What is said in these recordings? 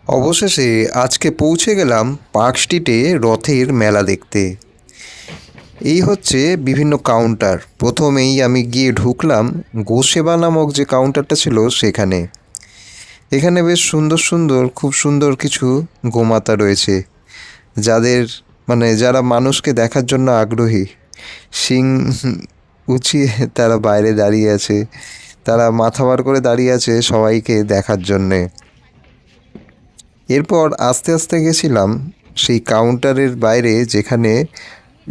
অবশেষে আজকে পৌঁছে গেলাম পার্ক স্ট্রিটে রথের মেলা দেখতে। এই হচ্ছে বিভিন্ন কাউন্টার। প্রথমেই আমি গিয়ে ঢুকলাম গোসেবা নামক যে কাউন্টারটা ছিল সেখানে। এখানে বেশ সুন্দর সুন্দর খুব সুন্দর কিছু গোমাতা রয়েছে, যাদের যারা মানুষকে দেখার জন্য আগ্রহী। শিং উঁচিয়ে তারা বাইরে দাঁড়িয়ে আছে, তারা মাথা বার করে দাঁড়িয়ে আছে সবাইকে দেখার জন্যে। এরপর আস্তে আস্তে গেছিলাম সেই কাউন্টারের বাইরে, যেখানে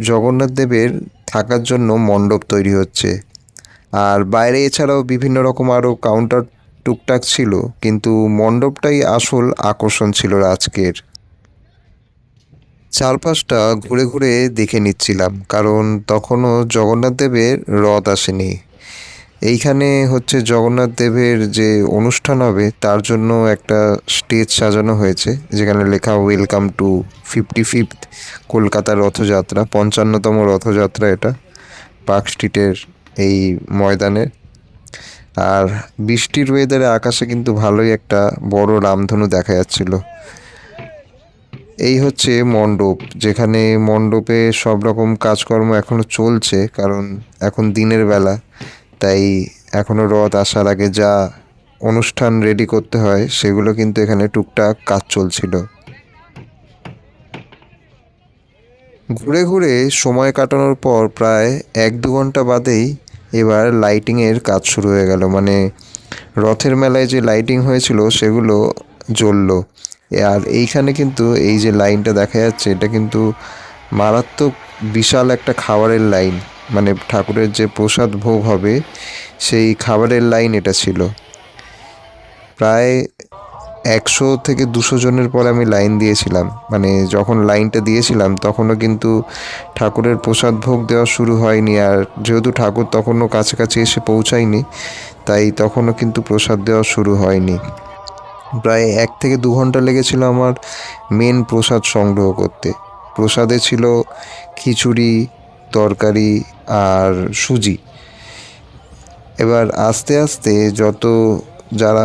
জগন্নাথ দেবের থাকার জন্য মণ্ডপ তৈরি হচ্ছে। আর বাইরে এছাড়াও বিভিন্ন রকম আরও কাউন্টার টুকটাক ছিল, কিন্তু মণ্ডপটাই আসল আকর্ষণ ছিল আজকের। চারপাশটা ঘুরে ঘুরে দেখে নিচ্ছিলাম, কারণ তখনও জগন্নাথ দেবের রথ আসেনি। এইখানে হচ্ছে জগন্নাথ দেবের যে অনুষ্ঠান হবে তার জন্য একটা স্টেজ সাজানো হয়েছে, যেখানে লেখা ওয়েলকাম টু 55th কলকাতার রথযাত্রা, 55তম রথযাত্রা এটা পার্ক স্ট্রিটের এই ময়দানে। আর বৃষ্টির ওয়েদারে আকাশে কিন্তু ভালোই একটা বড় রামধনু দেখা যাচ্ছিল। এই হচ্ছে মণ্ডপ, যেখানে মণ্ডপে সব রকম কাজকর্ম এখনো চলছে, কারণ এখন দিনের বেলা। তাই এখনও রথ আসার আগে যা অনুষ্ঠান রেডি করতে হয় সেগুলো কিন্তু এখানে টুকটাক কাজ চলছিল। ঘুরে ঘুরে সময় কাটানোর পর প্রায় 1-2 ঘন্টা বাদেই এবার লাইটিংয়ের কাজ শুরু হয়ে গেল। রথের মেলায় যে লাইটিং হয়েছিল সেগুলো জ্বললো। আর এইখানে কিন্তু এই যে লাইনটা দেখা যাচ্ছে, এটা কিন্তু মারাত্মক বিশাল একটা খাবারের লাইন। ঠাকুরের যে প্রসাদ ভোগ হবে সেই খাবারের লাইন এটা ছিল। প্রায় 100 থেকে 200 জনের পর আমি লাইন দিয়েছিলাম। যখন লাইনটা দিয়েছিলাম তখনও কিন্তু ঠাকুরের প্রসাদ ভোগ দেওয়া শুরু হয়নি। আর যেহেতু ঠাকুর তখনও কাছাকাছি এসে পৌঁছায়নি, তাই তখনও কিন্তু প্রসাদ দেওয়া শুরু হয়নি। প্রায় 1 থেকে 2 ঘন্টা লেগেছিল আমার মেন প্রসাদ সংগ্রহ করতে। প্রসাদে ছিল খিচুড়ি, তরকারি আর সুজি। এবার আস্তে আস্তে যত যারা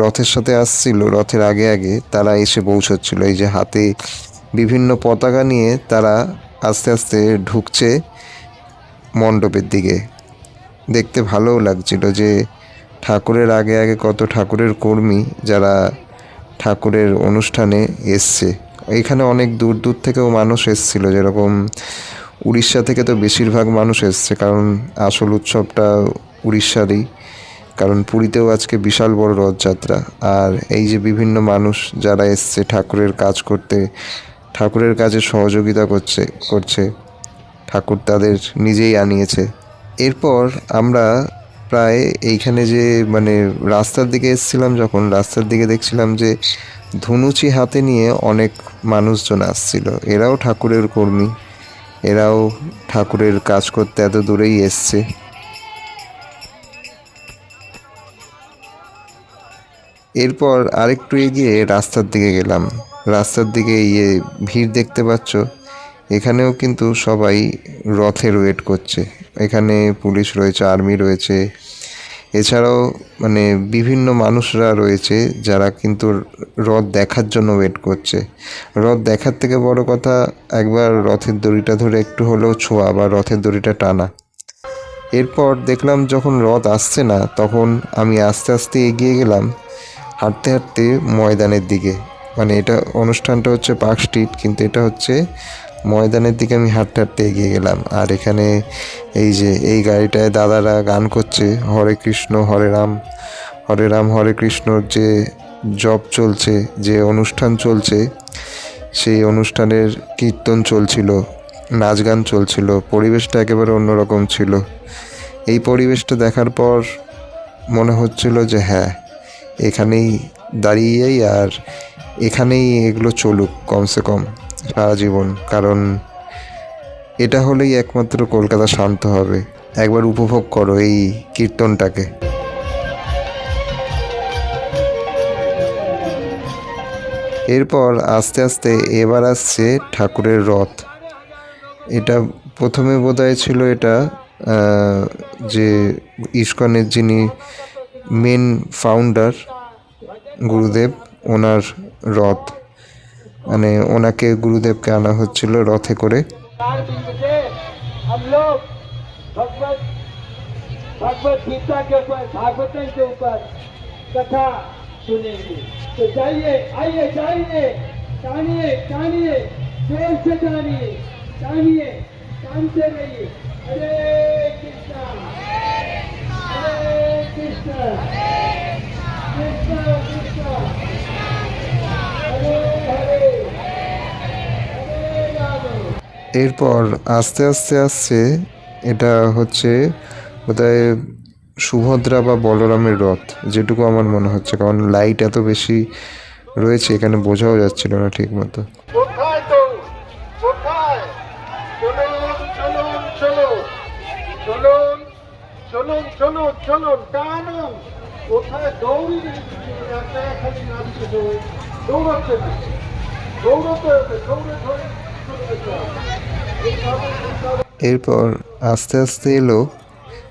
রথের সাথে আসছিল, রথের আগে আগে তারা এসে পৌঁছচ্ছিল। এই যে হাতে বিভিন্ন পতাকা নিয়ে তারা আস্তে আস্তে ঢুকছে মণ্ডপের দিকে। দেখতে ভালোও লাগছিল যে ঠাকুরের আগে আগে কত ঠাকুরের কর্মী যারা ঠাকুরের অনুষ্ঠানে এসছে। এখানে অনেক দূর দূর থেকেও মানুষ এসছিল, যেরকম উড়িষ্যা থেকে তো বেশিরভাগ মানুষ এসছে, কারণ আসল উৎসবটা উড়িষ্যারই। কারণ পুরীতেও আজকে বিশাল বড় রথযাত্রা। আর এই যে বিভিন্ন মানুষ যারা এসছে ঠাকুরের কাজ করতে, ঠাকুরের কাজে সহযোগিতা করছে, ঠাকুর তাদের নিজেই আনিয়েছে। এরপর আমরা প্রায় এইখানে যে রাস্তার দিকে এসেছিলাম, যখন রাস্তার দিকে দেখছিলাম যে ধনুচি হাতে নিয়ে অনেক মানুষজন আসছিল। এরাও ঠাকুরের কর্মী, এরাও ঠাকুরের কাজ করতে এত দূরেই এসছে। এরপর আরেকটু এগিয়ে রাস্তার দিকে গেলাম। রাস্তার দিকে ভিড় দেখতে পাচ্ছ, এখানেও কিন্তু সবাই রথের ওয়েট করছে। এখানে পুলিশ রয়েছে, আর্মি রয়েছে, এছাড়াও বিভিন্ন মানুষরা রয়েছে যারা কিন্তু রথ দেখার জন্য ওয়েট করছে। রথ দেখার থেকে বড় কথা, একবার রথের দড়িটা ধরে একটু হলেও ছোঁয়া বা রথের দড়িটা টানা। এরপর দেখলাম যখন রথ আসছে না, তখন আমি আস্তে আস্তে এগিয়ে গেলাম হাঁটতে হাঁটতে ময়দানের দিকে। এটা অনুষ্ঠানটা হচ্ছে পার্ক স্ট্রিট, কিন্তু এটা হচ্ছে ময়দানের দিকে। আমি হাঁটতে হাঁটতে এগিয়ে গেলাম। আর এখানে এই যে এই গাড়িটায় দাদারা গান করছে, হরে কৃষ্ণ হরে রাম, হরে রাম হরে কৃষ্ণর যে জপ চলছে, যে অনুষ্ঠান চলছে, সেই অনুষ্ঠানের কীর্তন চলছিল, নাচ গান চলছিল। পরিবেশটা একেবারে অন্যরকম ছিল। এই পরিবেশটা দেখার পর মনে হচ্ছিল যে হ্যাঁ, এখানেই দাঁড়িয়েই আর এখানেই এগুলো চলুক কমসে কম সারা জীবন, কারণ এটা হলেই একমাত্র কলকাতা শান্ত হবে। একবার উপভোগ করো এই কীর্তনটাকে। এরপর আস্তে আস্তে এবার আসছে ঠাকুরের রথ। এটা প্রথমে বোধহয় ছিল এটা যে ইস্কনের যিনি মেন ফাউন্ডার গুরুদেব, ওনার রথ, মানে ওনাকে গুরুদেবকে আনা হচ্ছিল রথে করে। हम लोग भगवत गीता के ऊपर भागवतम के ऊपर कथा सुनेंगे। तो जाइए, आइए, जाइए, तानिए तानिए, जोर से तानिए, तानिए, तानते रहिए। हरे कृष्णा, हरे कृष्णा, कृष्णा कृष्णा, हरे हरे, हरे राम। এরপর আস্তে আস্তে আসছে, এটা হচ্ছে বোধহয় সুভদ্রা বা বলরামের রথ, যেটুকু আমার মনে হচ্ছে, কারণ লাইট এত বেশি রয়েছে এখানে, বোঝাও যাচ্ছিল না ঠিক মতো। কোথায় তো, কোথায়? চলুন চলুন চলুন চলুন চলুন চলুন চলুন, টানুন। কোথায় দৌড়ি আপনারা খালি নামছে, দৌড়াচ্ছে না, দৌড়াতে হবে, দৌড়ে ধরে চলে যেতে হবে। এরপর আস্তে আস্তে এলো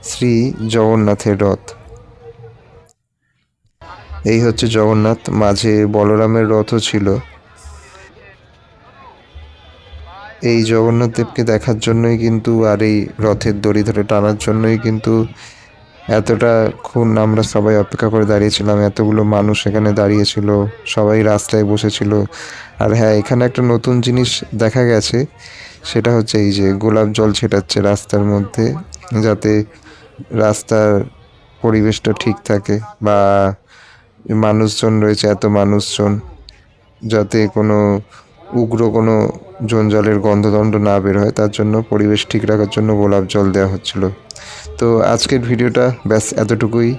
শ্রী জগন্নাথের রথ। এই হচ্ছে জগন্নাথ, মাঝে বলরামের রথও ছিল। এই জগন্নাথ দেবকে দেখার জন্যই কিন্তু, আর এই রথের দড়ি ধরে টানার জন্যই কিন্তু এতটাক্ষণ আমরা সবাই অপেক্ষা করে দাঁড়িয়েছিলাম। এতগুলো মানুষ এখানে দাঁড়িয়েছিল, সবাই রাস্তায় বসেছিল। আর হ্যাঁ, এখানে একটা নতুন জিনিস দেখা গেছে, সেটা হচ্ছে এই যে গোলাপ জল ছেটাচ্ছে রাস্তার মধ্যে, যাতে রাস্তার পরিবেশটা ঠিক থাকে, বা মানুষজন রয়েছে এত মানুষজন, যাতে কোনো উগ্র কোনো জঞ্জালের গন্ধদণ্ড না বের হয়, তার জন্য পরিবেশ ঠিক রাখার জন্য গোলাপ জল দেওয়া হচ্ছিল। তো আজকের ভিডিওটা ব্যাস এতটুকুই।